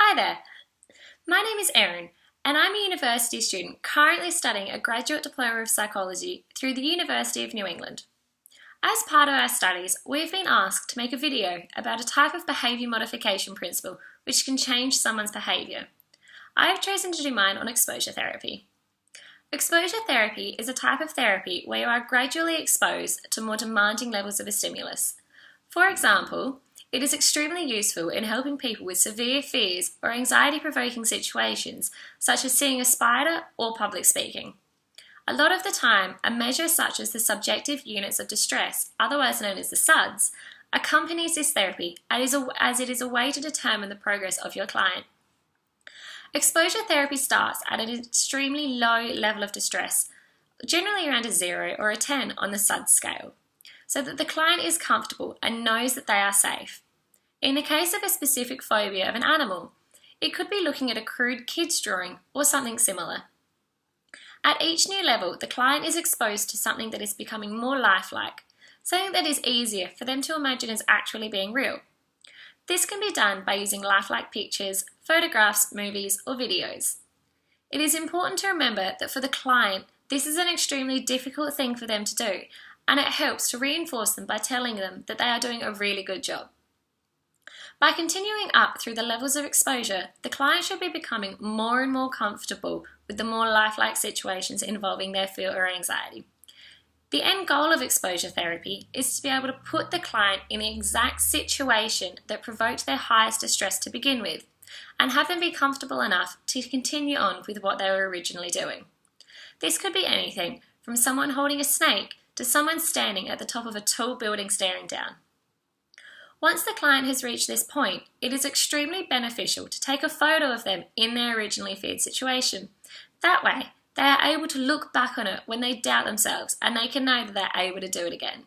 Hi there, my name is Erin and I'm a university student currently studying a graduate diploma of psychology through the University of New England. As part of our studies, we've been asked to make a video about a type of behaviour modification principle which can change someone's behaviour. I have chosen to do mine on exposure therapy. Exposure therapy is a type of therapy where you are gradually exposed to more demanding levels of a stimulus. For example, it is extremely useful in helping people with severe fears or anxiety-provoking situations, such as seeing a spider or public speaking. A lot of the time, a measure such as the subjective units of distress, otherwise known as the SUDs, accompanies this therapy as it is a way to determine the progress of your client. Exposure therapy starts at an extremely low level of distress, generally around a 0 or a 10 on the SUD scale, so that the client is comfortable and knows that they are safe. In the case of a specific phobia of an animal, it could be looking at a crude kid's drawing or something similar. At each new level, the client is exposed to something that is becoming more lifelike, something that is easier for them to imagine as actually being real. This can be done by using lifelike pictures, photographs, movies, or videos. It is important to remember that for the client, this is an extremely difficult thing for them to do, and it helps to reinforce them by telling them that they are doing a really good job. By continuing up through the levels of exposure, the client should be becoming more and more comfortable with the more lifelike situations involving their fear or anxiety. The end goal of exposure therapy is to be able to put the client in the exact situation that provoked their highest distress to begin with, and have them be comfortable enough to continue on with what they were originally doing. This could be anything from someone holding a snake to someone standing at the top of a tall building staring down. Once the client has reached this point, it is extremely beneficial to take a photo of them in their originally feared situation. That way, they are able to look back on it when they doubt themselves and they can know that they're able to do it again.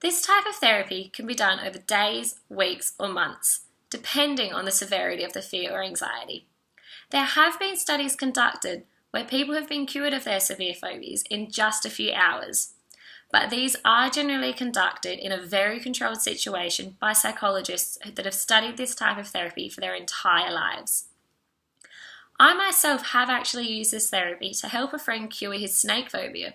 This type of therapy can be done over days, weeks, or months, depending on the severity of the fear or anxiety. There have been studies conducted where people have been cured of their severe phobias in just a few hours. But these are generally conducted in a very controlled situation by psychologists that have studied this type of therapy for their entire lives. I myself have actually used this therapy to help a friend cure his snake phobia.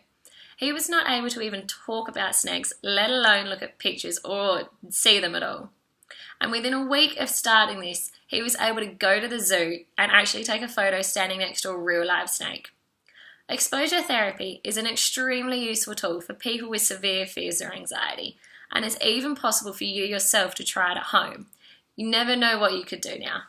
He was not able to even talk about snakes, let alone look at pictures or see them at all. And within a week of starting this, he was able to go to the zoo and actually take a photo standing next to a real live snake. Exposure therapy is an extremely useful tool for people with severe fears or anxiety, and it's even possible for you yourself to try it at home. You never know what you could do now.